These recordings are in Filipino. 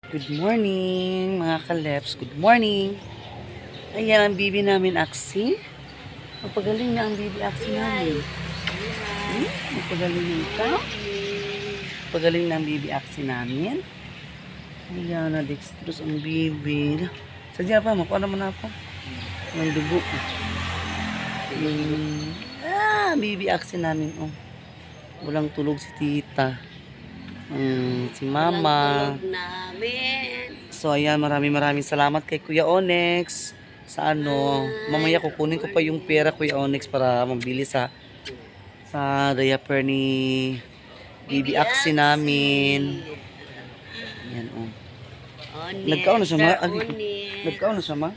Good morning, mga kaleps. Good morning. Ayan ang bibi namin, Aksi. Magpagaling na ang bibi, Aksi namin. Magpagaling na ikaw. Magpagaling na ang bibi, Aksi namin. Ayan, na-dextrose ang bibi. Sadya pa, makuha naman ako. Ang dugo. Bibi, Aksi namin. Oh. Walang tulog si tita. Si mama. So ayan, maraming salamat kay Kuya Onyx sa mamaya kukunin ko pa yung pera Kuya Onyx para mabili sa diaper ni Bibi Aksi namin. Ayan oh. Nagkaon na siya ma? Nagkaon na siya ma?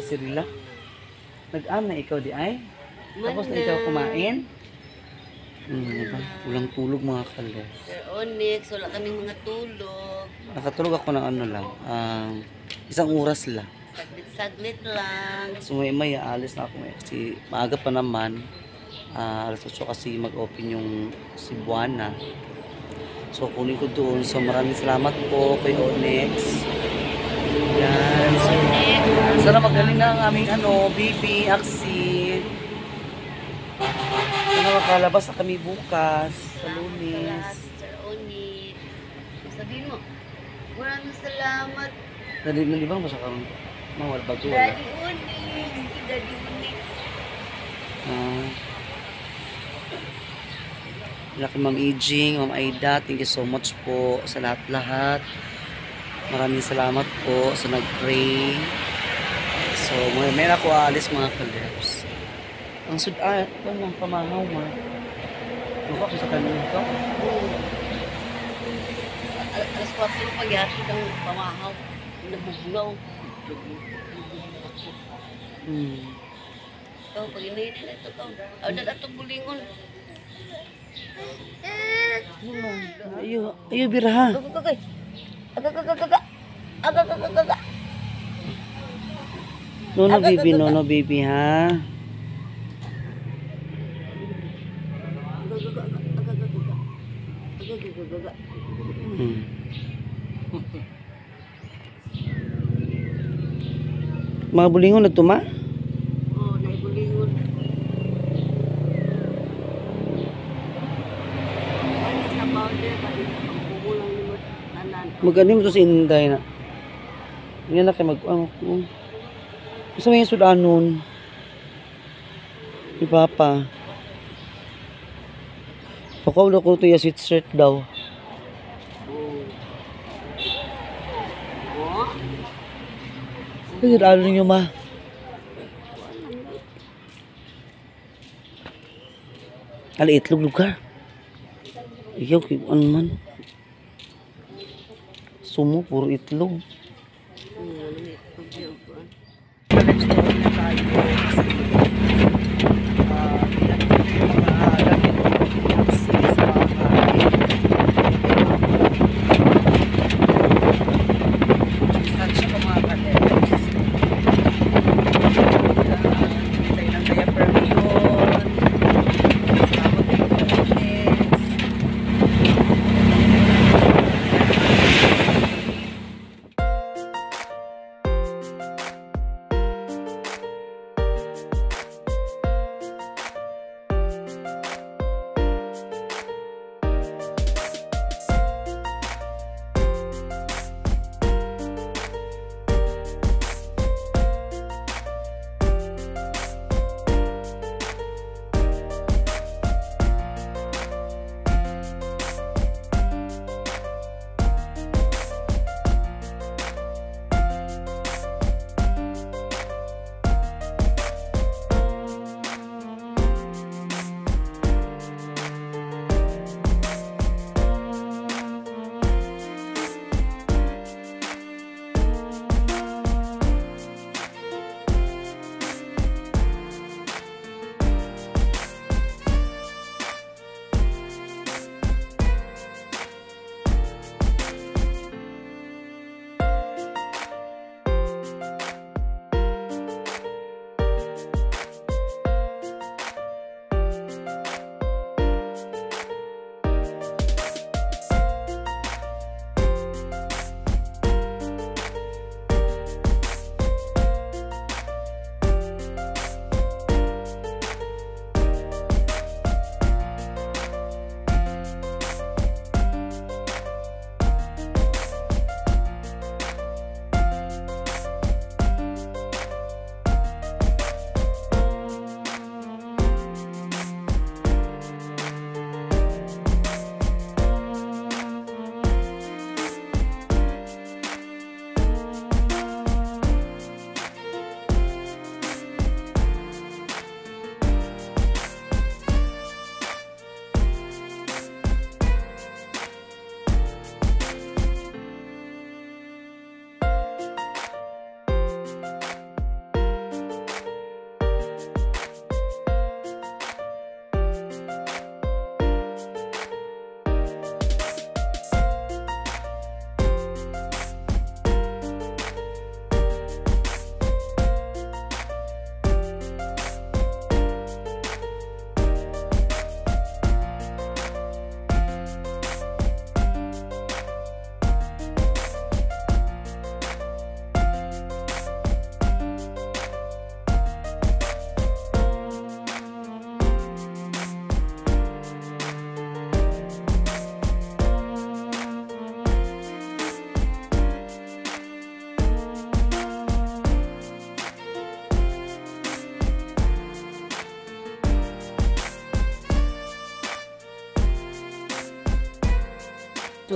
Sirila? Nag-am na ikaw di ay? Tapos na ikaw kumain? Walang tulog mga kale. Sir Onyx, wala kaming mga tulog. Nakatulog ako ng lang. 1 oras lang. Saglit lang. So may alis na ako kasi maaga pa naman. Alas 8 kasi mag-open yung Cebuana. So kunin ko doon. So maraming salamat po kay Onyx. Yan. So, sana magaling na ang aming Bibi Aksi. Makalabas na kami bukas sa Lunes. Sir Onyx. Sabihin mo, maraming salamat. Nalibang ba siya kang mawal ba ito? Daddy Onyx. Daddy Onyx. Laki Ma'am Ijing, Ma'am Aida, thank you so much po sa lahat-lahat. Maraming salamat po sa nag-pray. So, may ako aalis mga kaleps. Ang sudan, ito ng pamahaw mo. Mukha ko sa kanina ito. Alas 4 pagyati ng pamahaw. Nabuglaw. Ito, pag inayin na ito ka. Dala ito bulingon. Ayo biraha. Agagagay. Agagagaga. Agagagaga. Nono baby ha. Mga bulingon na tuma? Oo, naibulingon. Sa powder, pati pagbubulang limot. Magaling mo to si Inday na. Hindi na kayo gusto mo yung sudanon? Ni Papa. Pakaw na ko ito yung sweatshirt daw. Ay, ano ninyo ma? Ali itlog lugar. Iyaw, ano man. Sumo, puro itlog.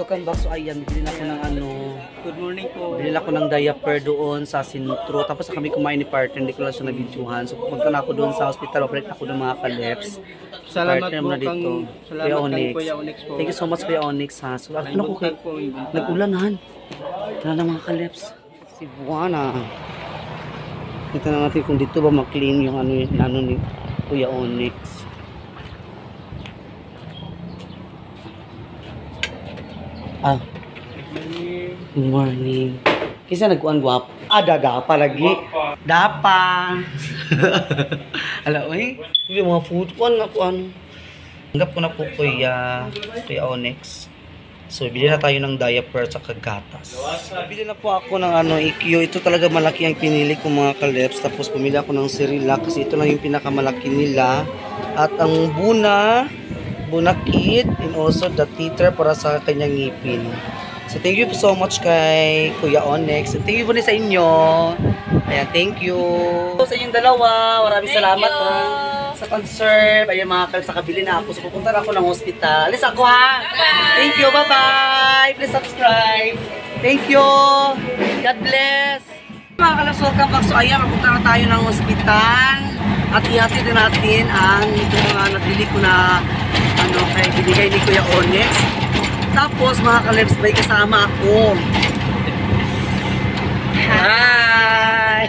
welcome back. So ayan, bilhin ako ng ano. Good morning po. Bilhin ako ng diaper doon sa Sintro. Tapos kami kumain ni partner, hindi ko lang siya nabidyohan. So pupunta na ako doon sa hospital, operate ako ng mga kaleps. Salamat Partner po mo na dito. salamat Kuya kang Onyx. Kuya Onyx po. Thank you so much Kuya Onyx ha. So ano ko kay nag-ulan han. Tara na mga kaleps. Si Buana. Kita na natin kung dito ba ma-clean yung ano ni Kuya Onyx. Ah. Good morning. Kisa nagkuan guwap. Dapa lagi. Dapa. Ala oy. Yung mga food kuan nga kuan. Hanggap ko na po Kuya Onyx. So, bili na tayo ng diaper sa kagatas. Bili na po ako ng EQ. Ito talaga malaki ang pinili ko mga kaleps. Tapos pumili ako ng Cerelac kasi ito lang yung pinakamalaki nila. At ang Buna Kid and also the teeter para sa kanyang ngipin. So, thank you so much kay Kuya Onyx. And thank you po sa inyo. Ayan, thank you. Sa inyong dalawa, maraming salamat ha, sa pag-serve. Ayan mga kalap, sa kabili na ako. So, pupunta na ako ng hospital. Alis ako ha. Bye. Thank you. Bye-bye. Please subscribe. Thank you. God bless. Mga kalap, welcome back. So, ayan, pupunta na tayo ng hospital. At ihatid din natin ang itong mga nabili ko na kay binigay ni Kuya Onyx. Tapos mga kalabs, may kasama ako. Hi!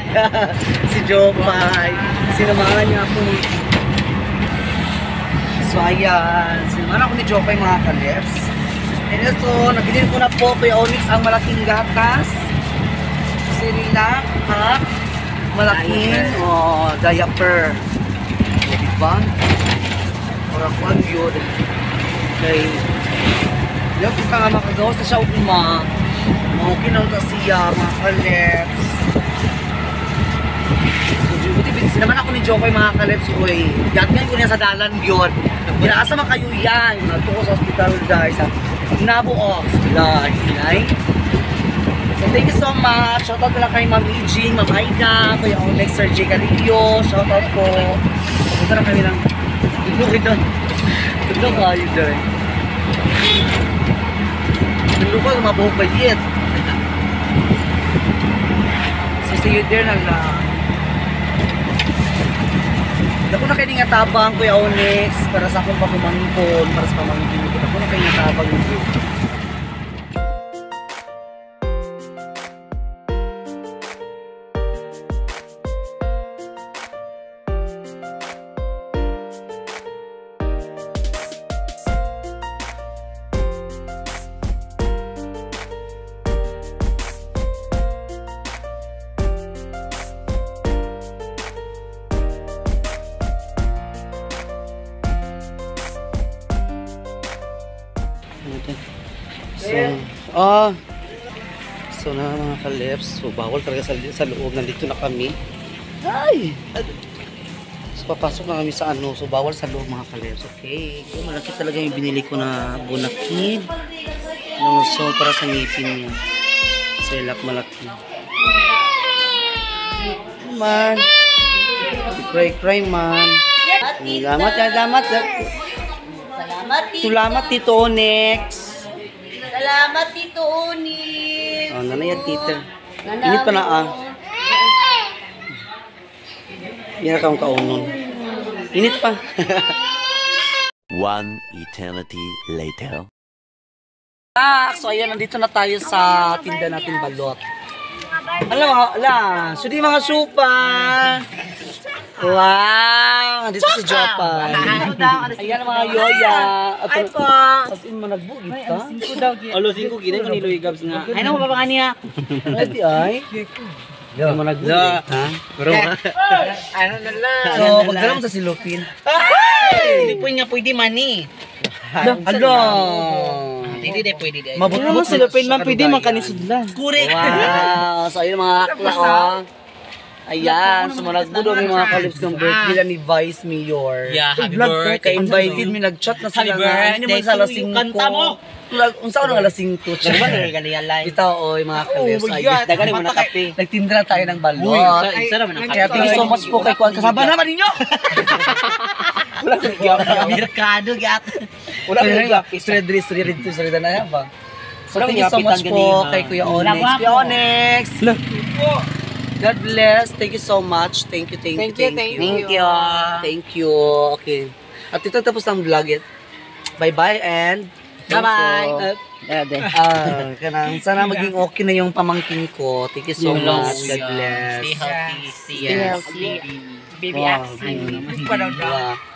Si Jopay. Sinamahan niya ako. So ayan, sinamahan ako ni Jopay mga kalabs. And so, nabilin ko na po Kuya Onyx ang malaking gatas. Cerelac at malaking diaper. Diba? Or ako yun. Okay. Yung kung ka nga makagawa sa siya uma, okay na ito siya, mga kaleps. So, buti naman ako ni Jopay mga kaleps, uy. Yatgan ko niya sa dalan yun. Pinaasa man kayo yan. Nagto ko sa hospital guys. Nabo off. Hinay. So, thank you so much. Shoutout pala kay Ma'am Ijing, Ma'am Aida, Kuya Onyx, Sir J. Carillo. Shoutout po. Pupunta na kami ng tulog doon. Tulog kayo doon. Tulog ko, mabuhok ba yet? So, see you there na lang. Dako na kayo nga tabang, Kuya Onyx, para sa akong pamamangkon, para sa pamangkin ko. Dako na kayo nga tabang yun. So na mga kaleps, so bawal talaga sa loob, nandito na kami. Ay! So papasok na kami sa so bawal sa loob mga kaleps, okay? So, malaki talaga yung binili ko na Buna Kid. So para sa ngipin niya. Cerelac malaki. Man! Cry man. Salamat. Salamat Tito Onyx. Salamat Tito Onyx. Nanay at teeter. Init pa na Yan akong kaunon. Init pa. One eternity later. So ayan, nandito na tayo sa tinda natin balot. Sudi mga supa. Wow, nandito si Jopay. Ayan mga yoya. Ay po. As in managbugit ka? 5 daw. Alo 5 gina ko ni Louie Gabs nga. Ay na mo pa kaniya. Ay. Yo, managbugit ha. Pero ano na lang. So, pagdala mo sa silupin. Hindi po niya pwede mani. Alo. Hindi pwede di. Mabuti mo silupin man pwede man kanisudlan. Correct. Wow, so ayun mga akla. Ayan, so managbudo may mga kalips ng birthday ni Vice Mayor. Yeah, happy birthday. Ka-invited, may nag-chat na sila nga. Hindi mo sa lasing ko. Unsa ko nga lasing ko. Ito, oy, mga kalips. Dagan mo na kape. Nagtindra tayo ng balot. Kaya thank you so much po kay Kuan. Kasaba naman ninyo. Wala ko gyap. Merkado gyat. Wala ko gyap. Street na yan ba? So thank you so much po kay Kuya Onyx. Kuya Onyx! God bless. Thank you so much. Thank you. Thank you. Thank you. Okay. At ito tapos ang vlog it. Bye-bye and Bye-bye. Sana maging okay na yung pamangkin ko. Thank you so much. God bless. Stay healthy. Stay healthy. Baby Wow. Axie. Wow.